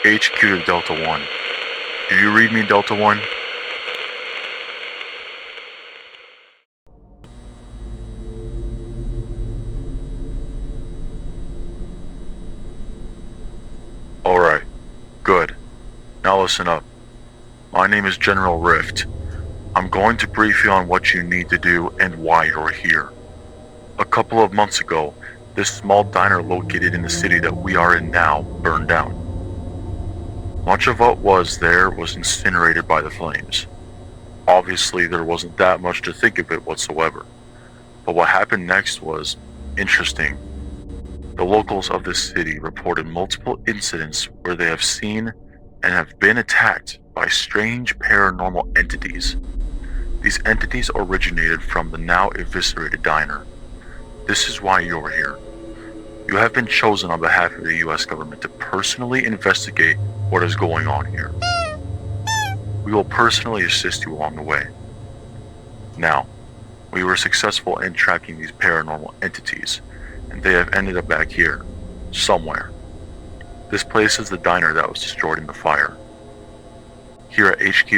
HQ to Delta 1. Do you read me, Delta 1? Alright, good. Now listen up. My name is General Rift. I'm going to brief you on what you need to do and why you're here. A couple of months ago, this small diner located in the city that we are in now burned down. Much of what was there was incinerated by the flames. Obviously, there wasn't that much to think of it whatsoever. But what happened next was interesting. The locals of this city reported multiple incidents where they have seen and have been attacked by strange paranormal entities. These entities originated from the now eviscerated diner. This is why you're here. You have been chosen on behalf of the US government to personally investigate what is going on here. We will personally assist you along the way. Now, we were successful in tracking these paranormal entities, and they have ended up back here, somewhere. This place is the diner that was destroyed in the fire. Here at HQ,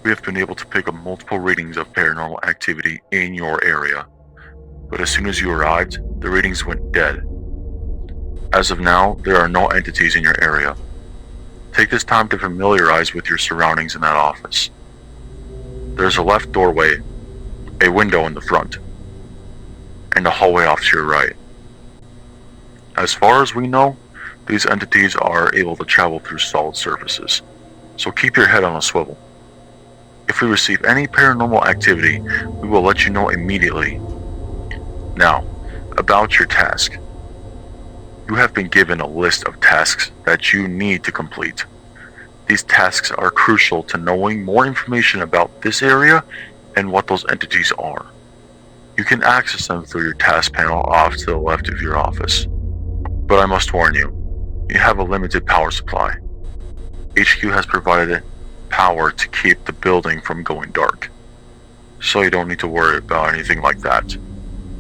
we have been able to pick up multiple readings of paranormal activity in your area. But as soon as you arrived, the readings went dead. As of now, there are no entities in your area. Take this time to familiarize with your surroundings in that office. There's a left doorway, a window in the front, and a hallway off to your right. As far as we know, these entities are able to travel through solid surfaces, so keep your head on a swivel. If we receive any paranormal activity, we will let you know immediately. Now, about your task. You have been given a list of tasks that you need to complete. These tasks are crucial to knowing more information about this area and what those entities are. You can access them through your task panel off to the left of your office. But I must warn you, you have a limited power supply. HQ has provided power to keep the building from going dark, so you don't need to worry about anything like that.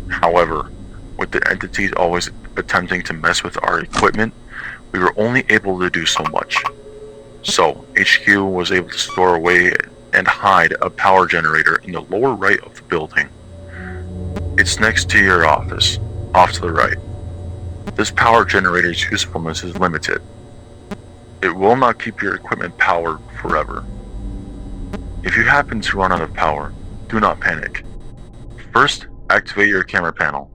However, with the entities always attempting to mess with our equipment, we were only able to do so much. So, HQ was able to store away and hide a power generator in the lower right of the building. It's next to your office, off to the right. This power generator's usefulness is limited. It will not keep your equipment powered forever. If you happen to run out of power, do not panic. First, activate your camera panel.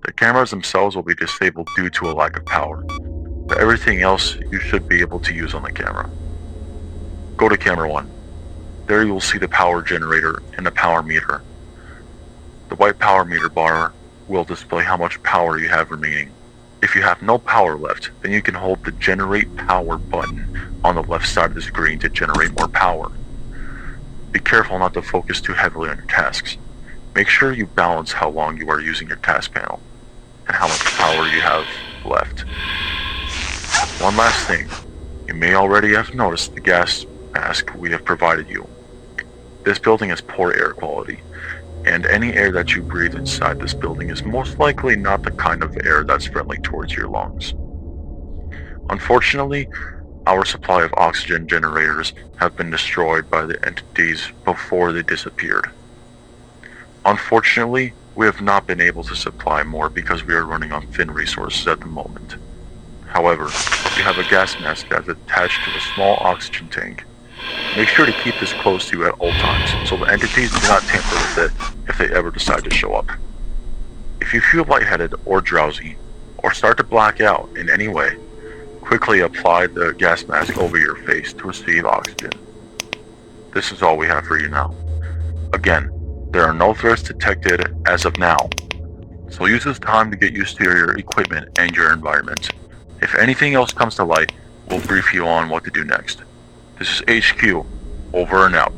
The cameras themselves will be disabled due to a lack of power, but everything else you should be able to use on the camera. Go to camera 1. There you will see the power generator and the power meter. The white power meter bar will display how much power you have remaining. If you have no power left, then you can hold the generate power button on the left side of the screen to generate more power. Be careful not to focus too heavily on your tasks. Make sure you balance how long you are using your task panel and how much power you have left. One last thing, you may already have noticed the gas mask we have provided you. This building has poor air quality, and any air that you breathe inside this building is most likely not the kind of air that's friendly towards your lungs. Unfortunately, our supply of oxygen generators have been destroyed by the entities before they disappeared. Unfortunately, we have not been able to supply more because we are running on thin resources at the moment. However, you have a gas mask that's attached to a small oxygen tank. Make sure to keep this close to you at all times so the entities do not tamper with it if they ever decide to show up. If you feel lightheaded or drowsy, or start to black out in any way, quickly apply the gas mask over your face to receive oxygen. This is all we have for you now. Again, there are no threats detected as of now, so use this time to get used to your equipment and your environment. If anything else comes to light, we'll brief you on what to do next. This is HQ, over and out.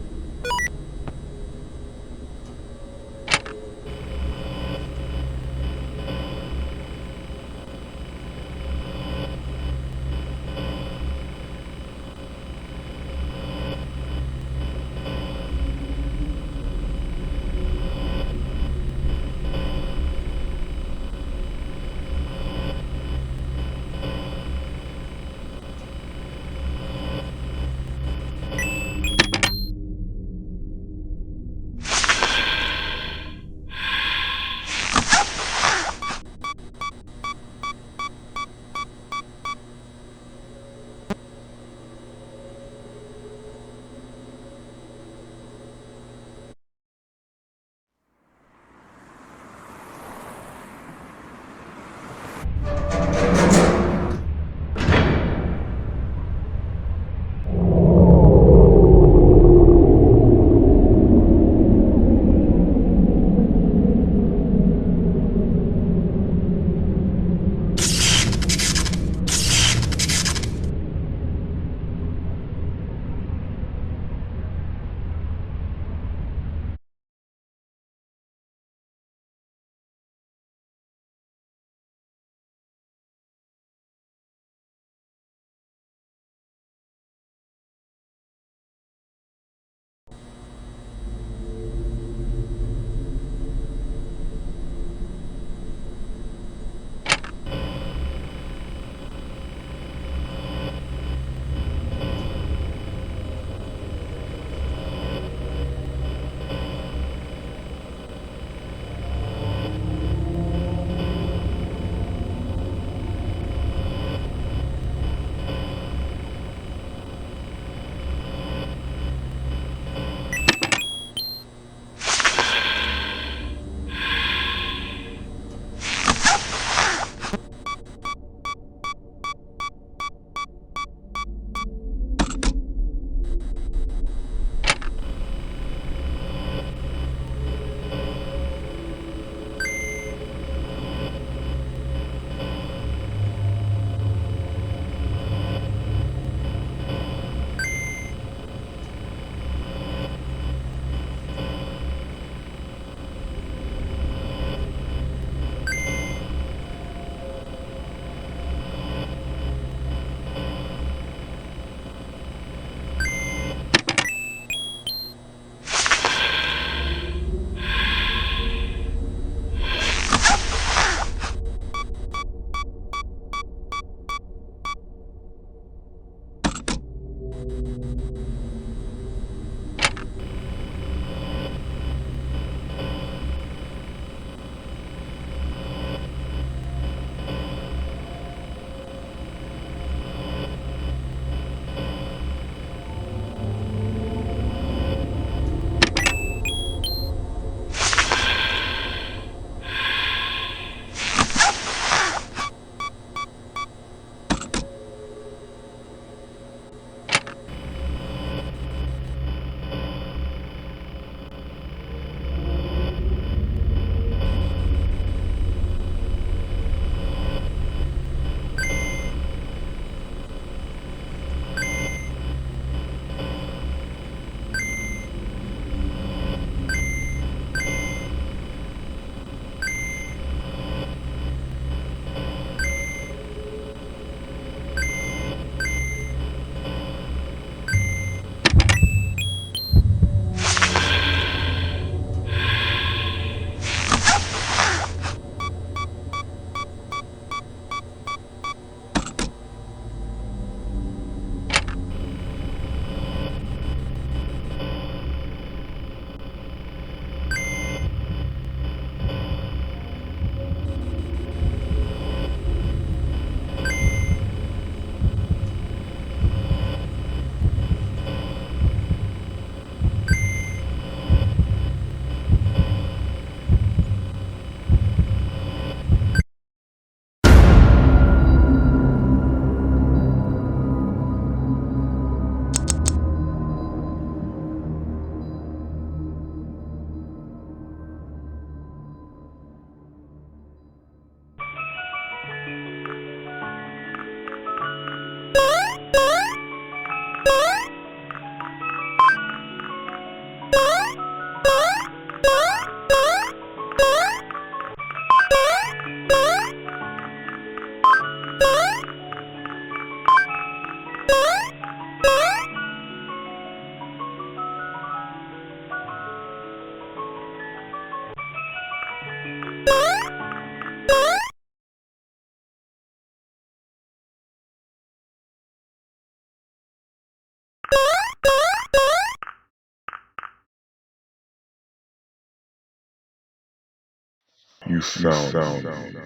You found me.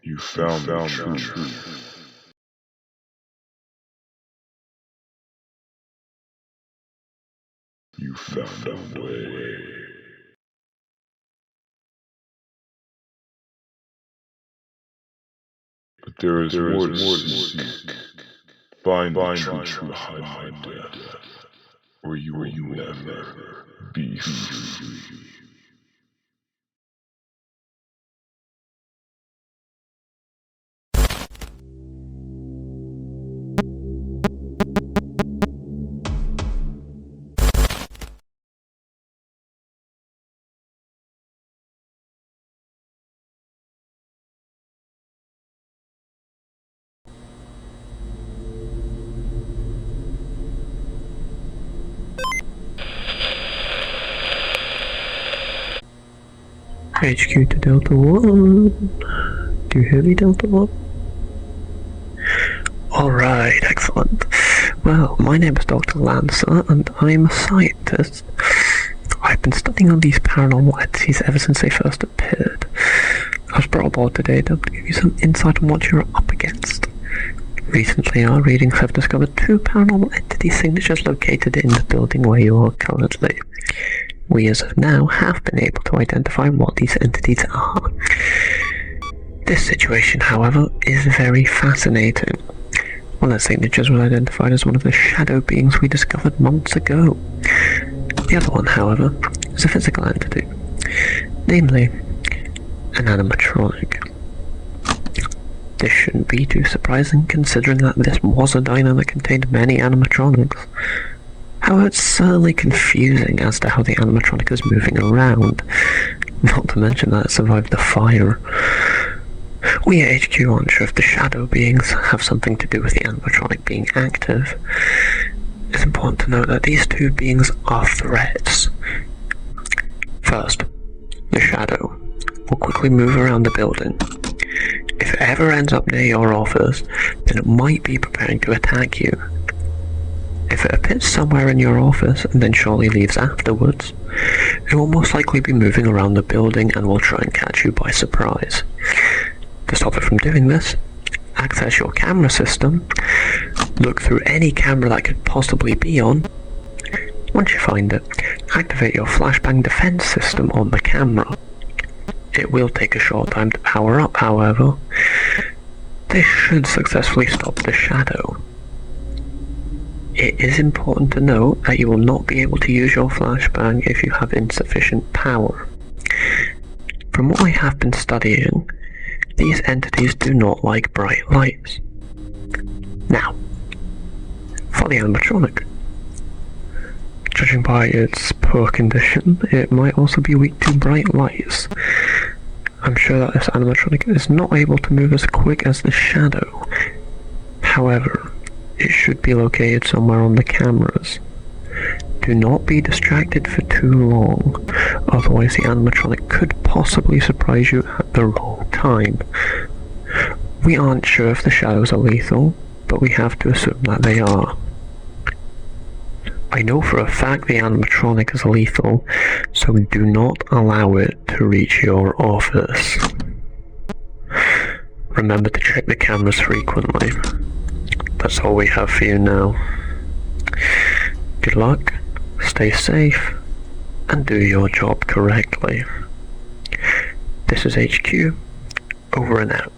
You found the truth. You found a way. But there is more to seek. Find the truth behind my death, or you will never be free. HQ to Delta 1. Do you hear me, Delta 1? Alright, excellent. Well, my name is Dr. Lancer, and I'm a scientist. I've been studying on these paranormal entities ever since they first appeared. I was brought aboard today to give you some insight on what you're up against. Recently, our readings have discovered 2 paranormal entity signatures located in the building where you are currently. We as of now have been able to identify what these entities are. This situation, however, is very fascinating. One of the signatures was identified as one of the shadow beings we discovered months ago. The other one, however, is a physical entity, namely, an animatronic. This shouldn't be too surprising considering that this was a diner that contained many animatronics. However, it's certainly confusing as to how the animatronic is moving around, not to mention that it survived the fire. We at HQ aren't sure if the shadow beings have something to do with the animatronic being active. It's important to note that these 2 beings are threats. First, the shadow will quickly move around the building. If it ever ends up near your office, then it might be preparing to attack you. If it appears somewhere in your office and then shortly leaves afterwards, it will most likely be moving around the building and will try and catch you by surprise. To stop it from doing this, access your camera system, look through any camera that could possibly be on. Once you find it, activate your flashbang defense system on the camera. It will take a short time to power up, however. This should successfully stop the shadow. It is important to note that you will not be able to use your flashbang if you have insufficient power. From what I have been studying, these entities do not like bright lights. Now, for the animatronic. Judging by its poor condition, it might also be weak to bright lights. I'm sure that this animatronic is not able to move as quick as the shadow. However, it should be located somewhere on the cameras. Do not be distracted for too long, otherwise the animatronic could possibly surprise you at the wrong time. We aren't sure if the shadows are lethal, but we have to assume that they are. I know for a fact the animatronic is lethal, so do not allow it to reach your office. Remember to check the cameras frequently. That's all we have for you now. Good luck, stay safe, and do your job correctly. This is HQ, over and out.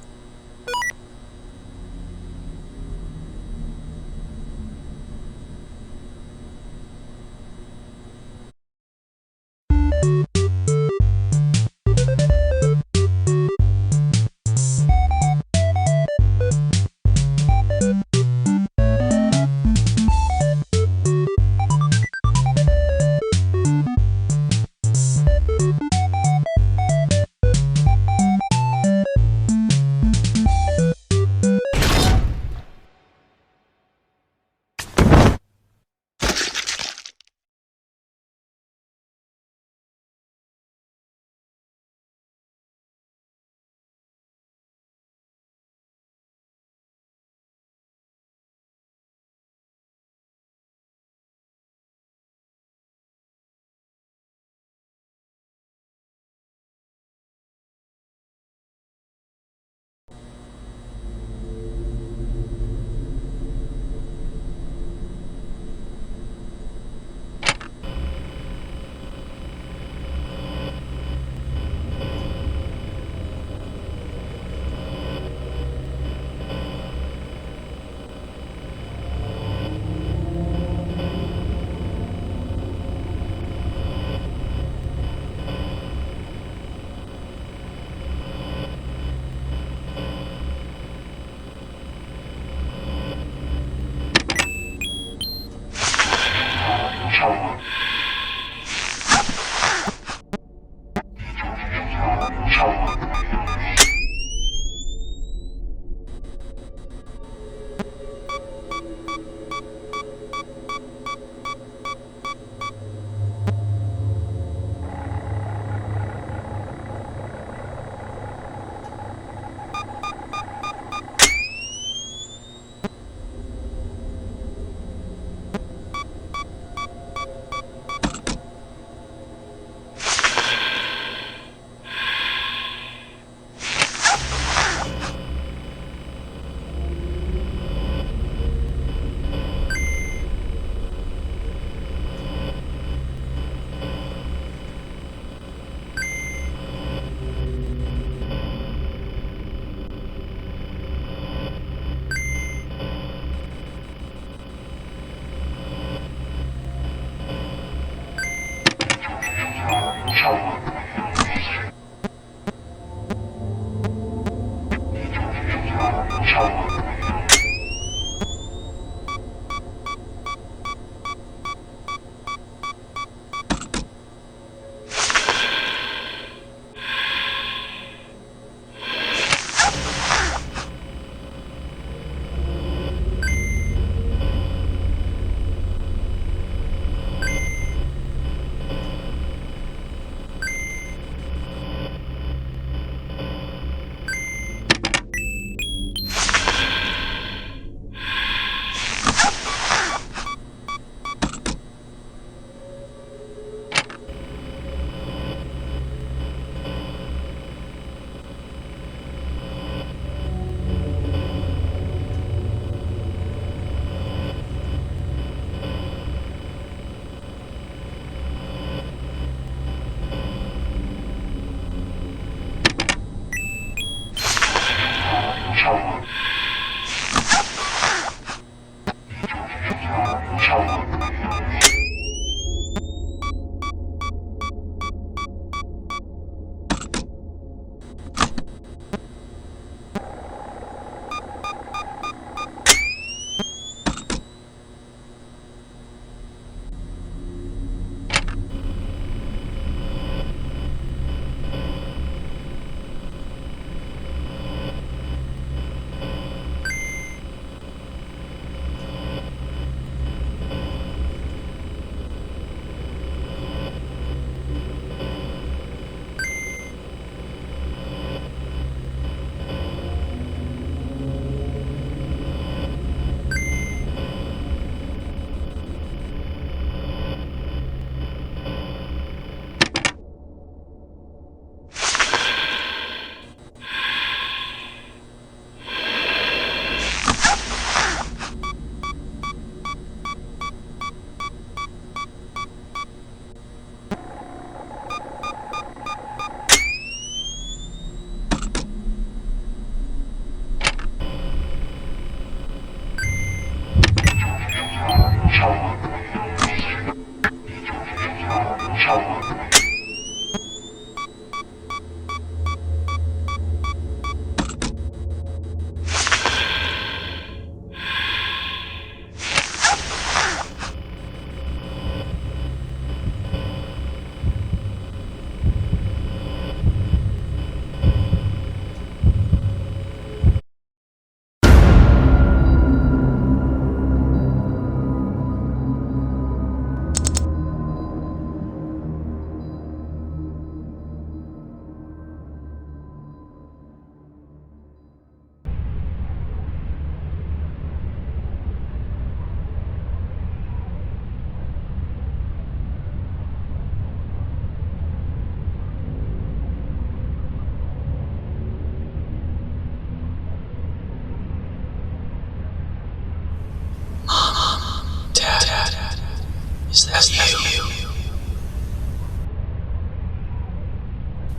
Is that you?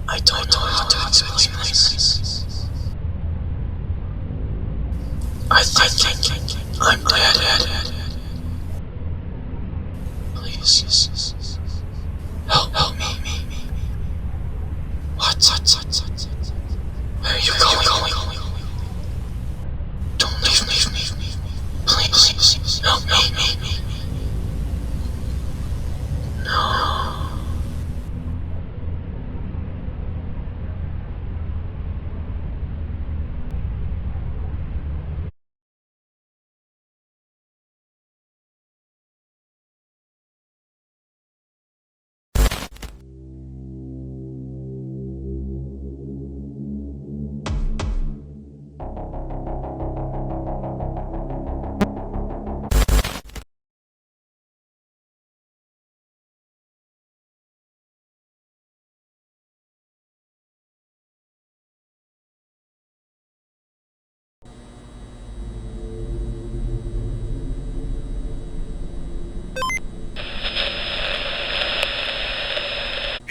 I don't know how to explain this. I think I'm dead. Please, help me. What? Where are you going? Don't leave me. Please, help me. No.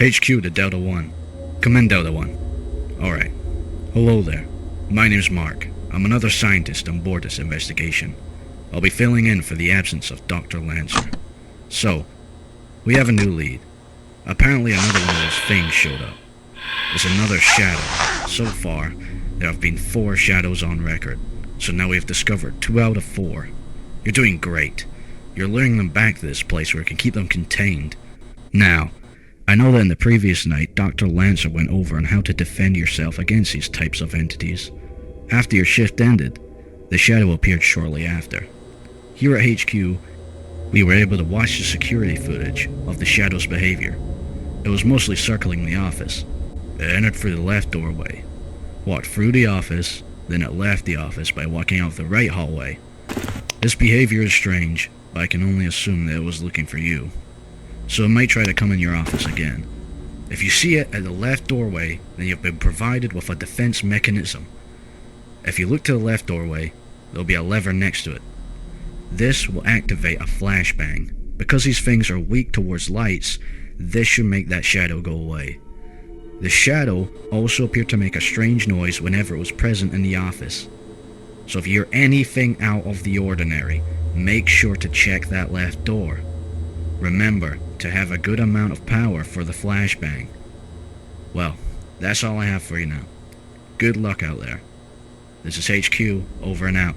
HQ to Delta 1. Come in, Delta 1. Alright. Hello there. My name's Mark. I'm another scientist on board this investigation. I'll be filling in for the absence of Dr. Lancer. So, we have a new lead. Apparently another one of those things showed up. There's another shadow. So far, there have been 4 shadows on record. So now we have discovered 2 out of 4. You're doing great. You're luring them back to this place where we can keep them contained. Now, I know that in the previous night, Dr. Lancer went over on how to defend yourself against these types of entities. After your shift ended, the shadow appeared shortly after. Here at HQ, we were able to watch the security footage of the shadow's behavior. It was mostly circling the office. It entered through the left doorway, walked through the office, then it left the office by walking out the right hallway. This behavior is strange, but I can only assume that it was looking for you. So it might try to come in your office again. If you see it at the left doorway, then you've been provided with a defense mechanism. If you look to the left doorway, there'll be a lever next to it. This will activate a flashbang. Because these things are weak towards lights, this should make that shadow go away. The shadow also appeared to make a strange noise whenever it was present in the office. So if you hear anything out of the ordinary, make sure to check that left door. Remember to have a good amount of power for the flashbang. Well, that's all I have for you now. Good luck out there. This is HQ, over and out.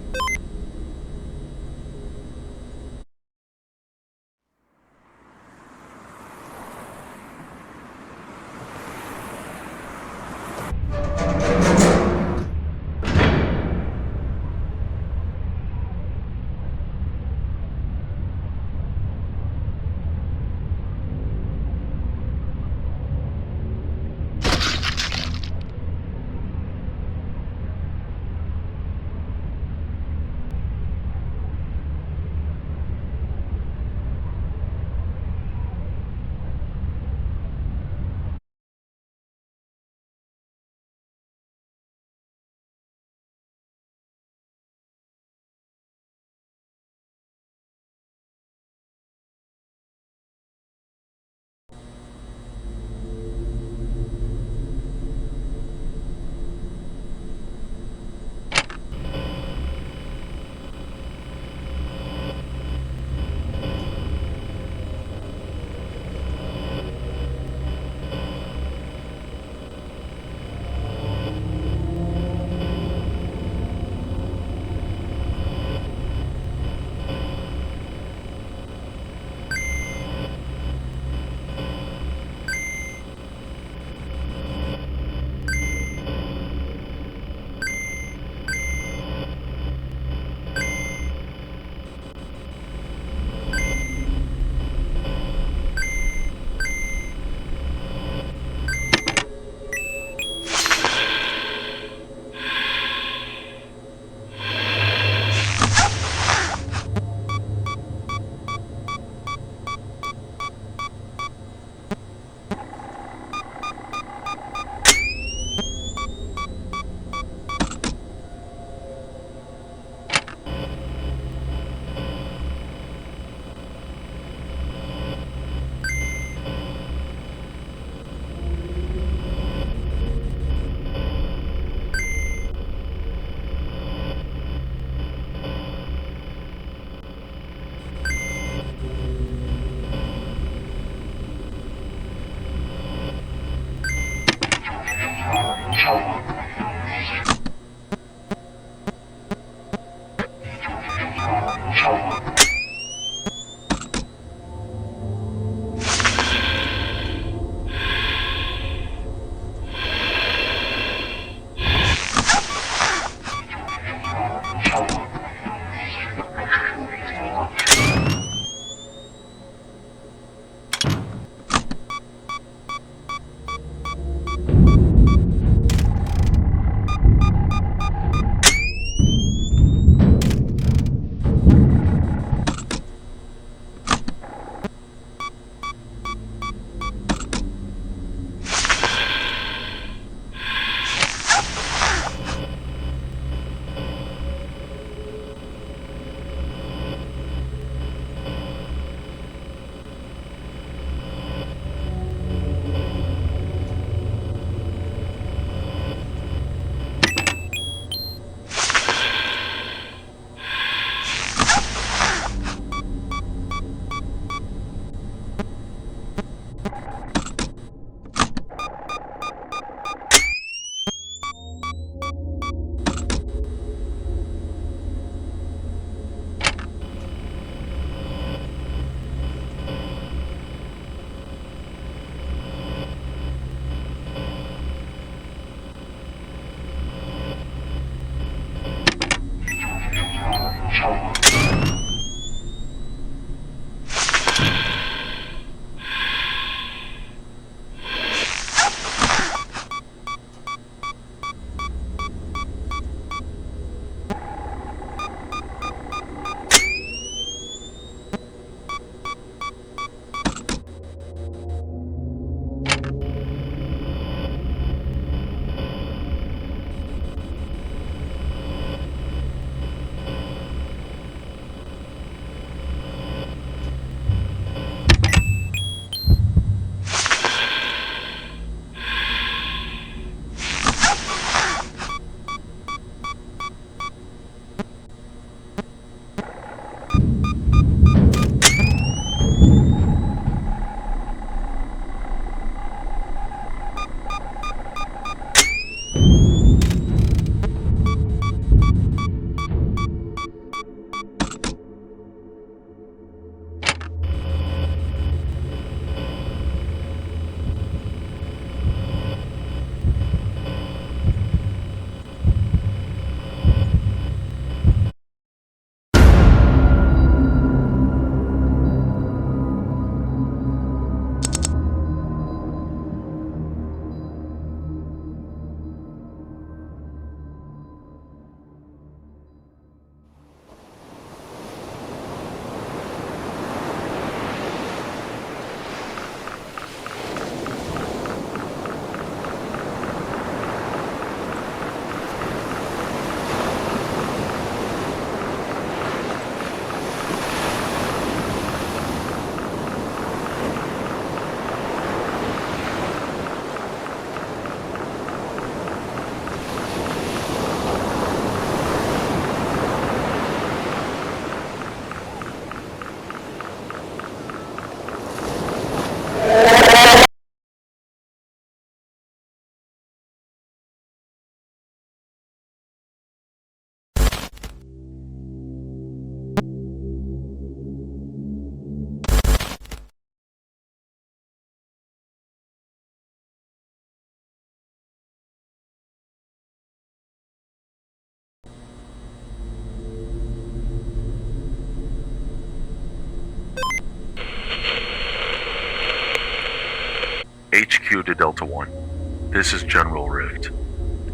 HQ to Delta 1. This is General Rift.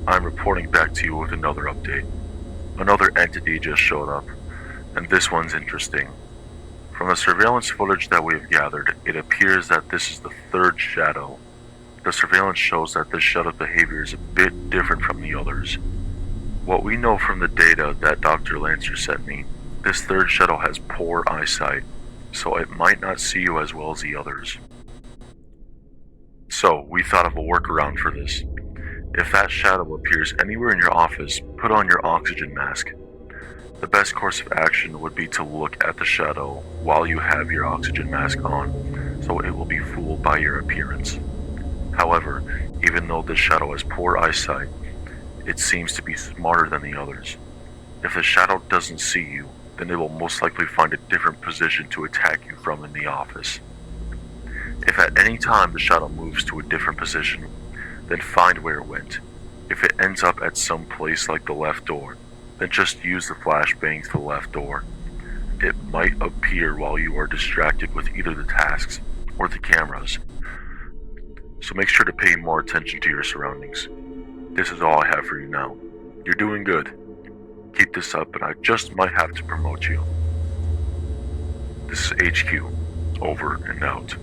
I'm reporting back to you with another update. Another entity just showed up, and this one's interesting. From the surveillance footage that we have gathered, it appears that this is the third shadow. The surveillance shows that this shadow's behavior is a bit different from the others. What we know from the data that Dr. Lancer sent me, this third shadow has poor eyesight, so it might not see you as well as the others. So, we thought of a workaround for this. If that shadow appears anywhere in your office, put on your oxygen mask. The best course of action would be to look at the shadow while you have your oxygen mask on, so it will be fooled by your appearance. However, even though this shadow has poor eyesight, it seems to be smarter than the others. If the shadow doesn't see you, then it will most likely find a different position to attack you from in the office. If at any time the shadow moves to a different position, then find where it went. If it ends up at some place like the left door, then just use the flashbang to the left door. It might appear while you are distracted with either the tasks or the cameras. So make sure to pay more attention to your surroundings. This is all I have for you now. You're doing good. Keep this up and I just might have to promote you. This is HQ. Over and out.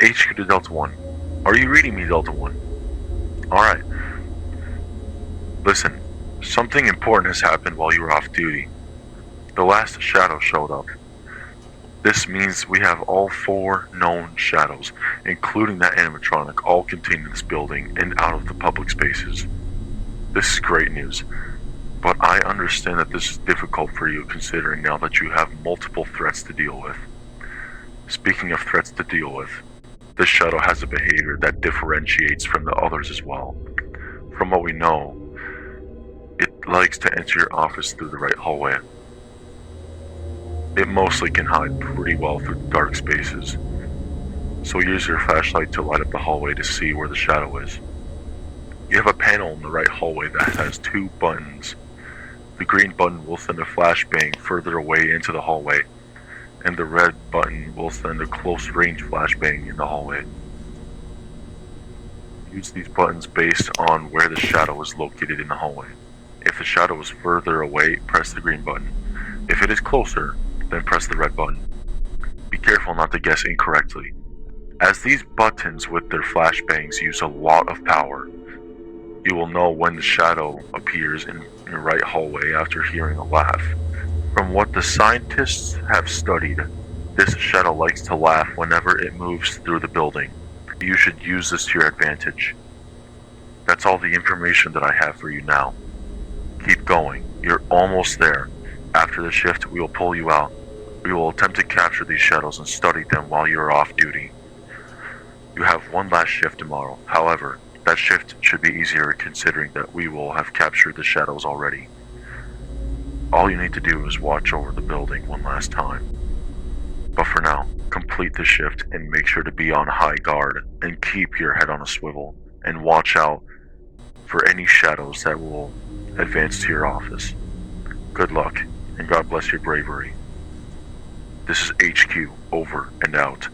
HQ to Delta 1. Are you reading me, Delta 1? Alright. Listen, something important has happened while you were off duty. The last shadow showed up. This means we have all 4 known shadows, including that animatronic, all contained in this building and out of the public spaces. This is great news, but I understand that this is difficult for you considering now that you have multiple threats to deal with. Speaking of threats to deal with, this shadow has a behavior that differentiates from the others as well. From what we know, it likes to enter your office through the right hallway. It mostly can hide pretty well through dark spaces, so use your flashlight to light up the hallway to see where the shadow is. You have a panel in the right hallway that has 2 buttons. The green button will send a flashbang further away into the hallway, and the red button will send a close-range flashbang in the hallway. Use these buttons based on where the shadow is located in the hallway. If the shadow is further away, press the green button. If it is closer, then press the red button. Be careful not to guess incorrectly, as these buttons with their flashbangs use a lot of power. You will know when the shadow appears in your right hallway after hearing a laugh. From what the scientists have studied, this shadow likes to laugh whenever it moves through the building. You should use this to your advantage. That's all the information that I have for you now. Keep going. You're almost there. After the shift, we will pull you out. We will attempt to capture these shadows and study them while you're off duty. You have one last shift tomorrow. However, that shift should be easier considering that we will have captured the shadows already. All you need to do is watch over the building one last time. But for now, complete the shift and make sure to be on high guard and keep your head on a swivel and watch out for any shadows that will advance to your office. Good luck, and God bless your bravery. This is HQ, over and out.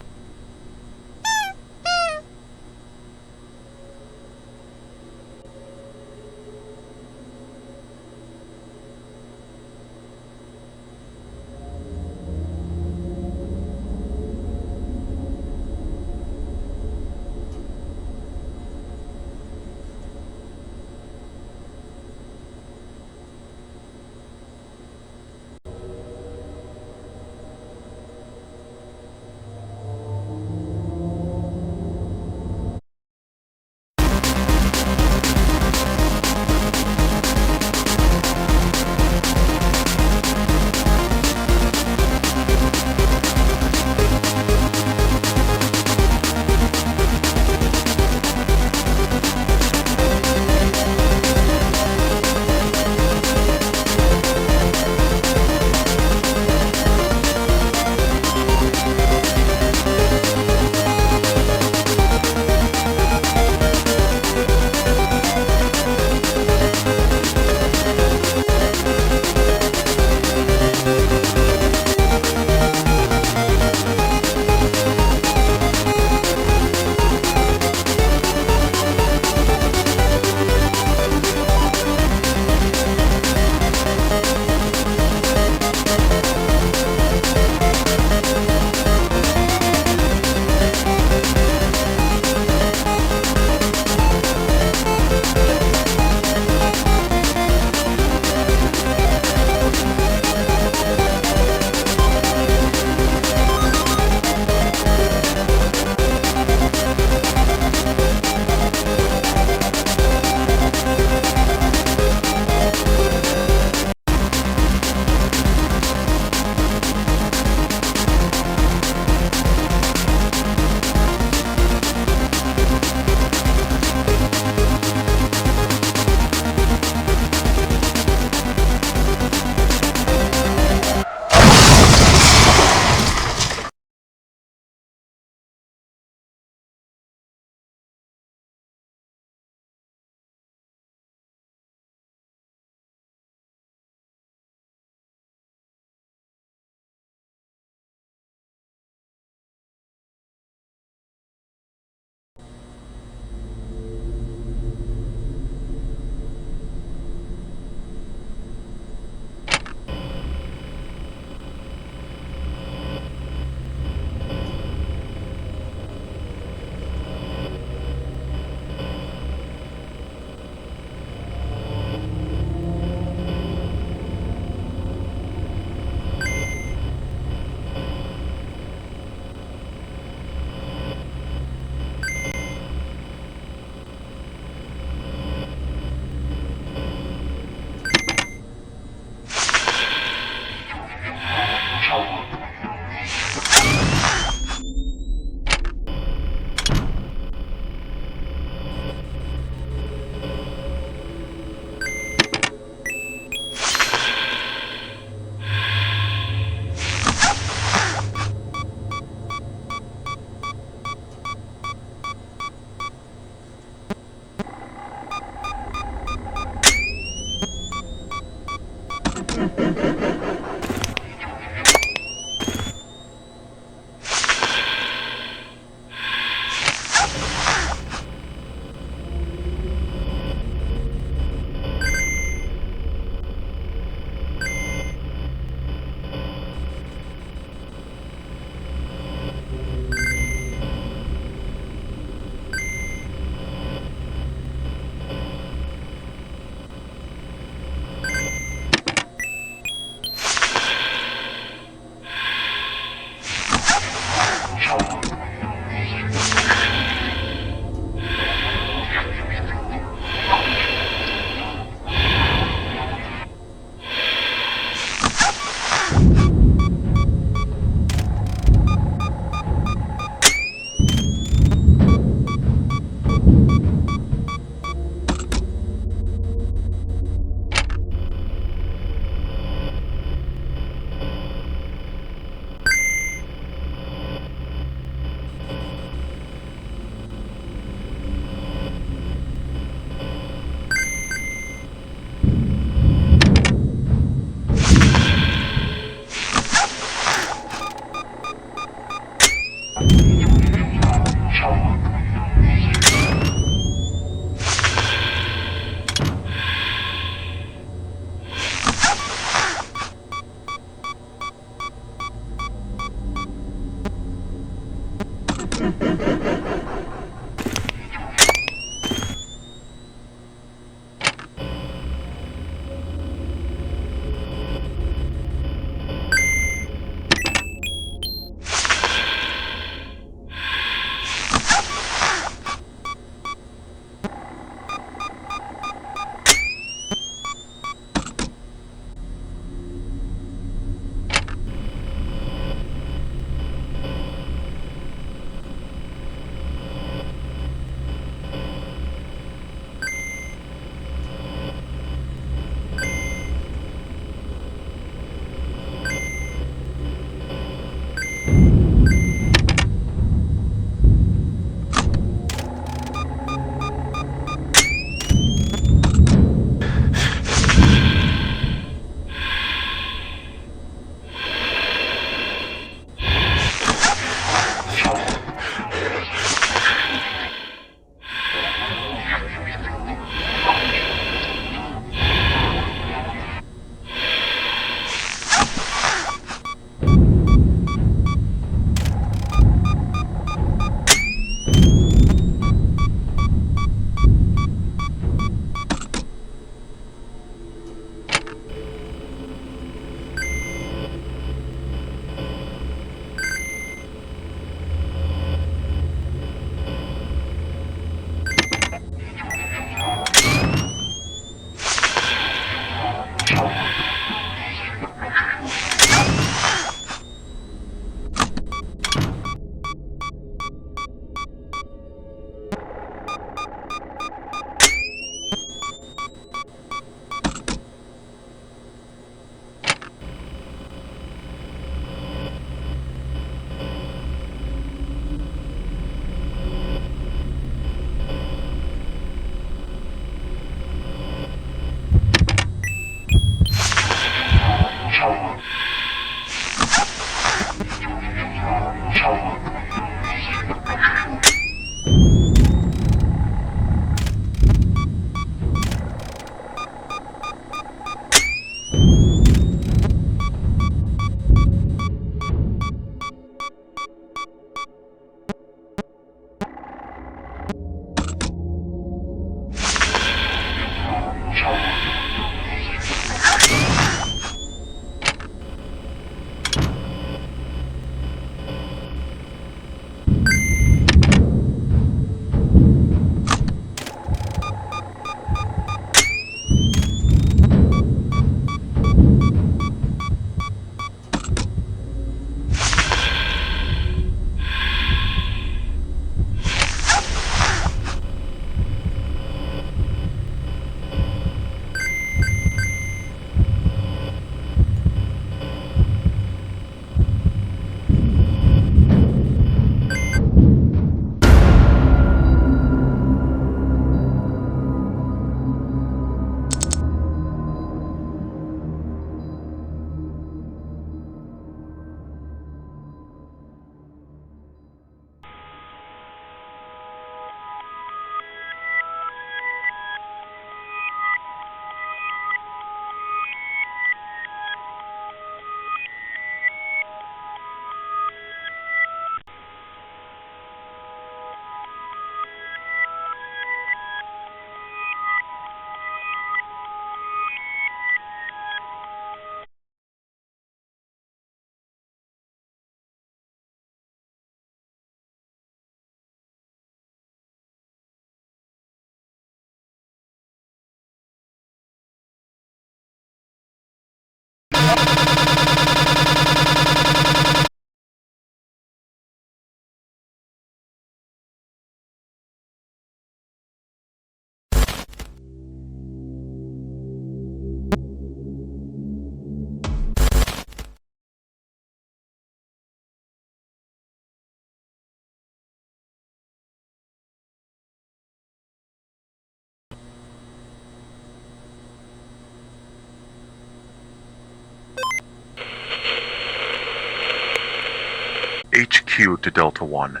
HQ to Delta 1.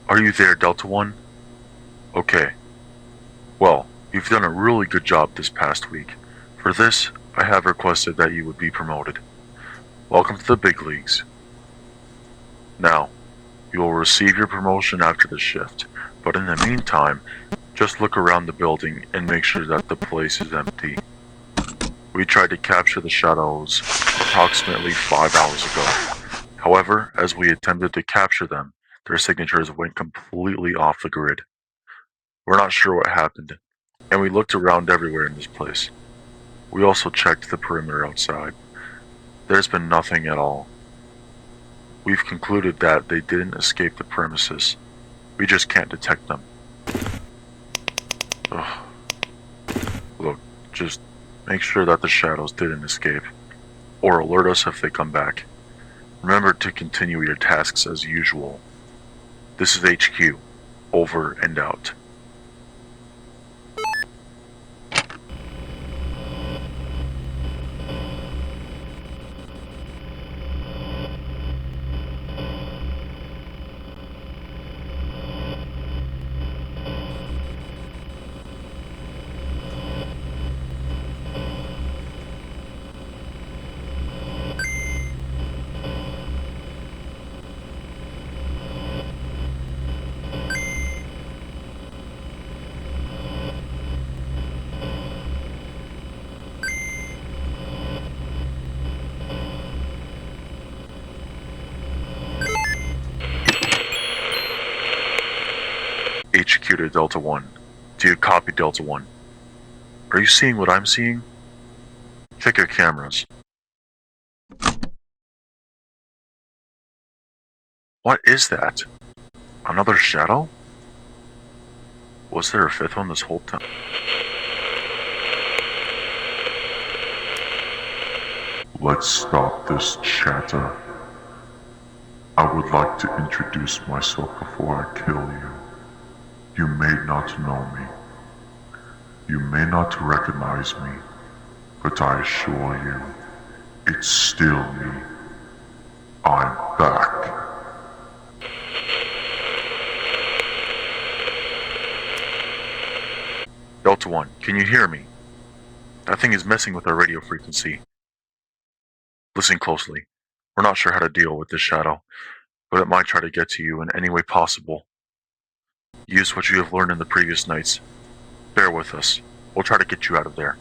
Are you there, Delta 1? Okay. Well, you've done a really good job this past week. For this, I have requested that you would be promoted. Welcome to the big leagues. Now, You will receive your promotion after the shift, but in the meantime, just look around the building and make sure that the place is empty. We tried to capture the shadows approximately 5 hours ago. However, as we attempted to capture them, their signatures went completely off the grid. We're not sure what happened, and we looked around everywhere in this place. We also checked the perimeter outside. There's been nothing at all. We've concluded that they didn't escape the premises. We just can't detect them. Ugh. Look, just make sure that the shadows didn't escape, or alert us if they come back. Remember to continue your tasks as usual. This is HQ. Over and out. HQ to Delta 1. Do you copy Delta 1? Are you seeing what I'm seeing? Check your cameras. What is that? Another shadow? Was there a fifth one this whole time? Let's stop this chatter. I would like to introduce myself before I kill you. You may not know me. You may not recognize me, but I assure you, it's still me. I'm back. Delta 1, can you hear me? That thing is messing with our radio frequency. Listen closely. We're not sure how to deal with this shadow, but it might try to get to you in any way possible. Use what you have learned in the previous nights. Bear with us. We'll try to get you out of there.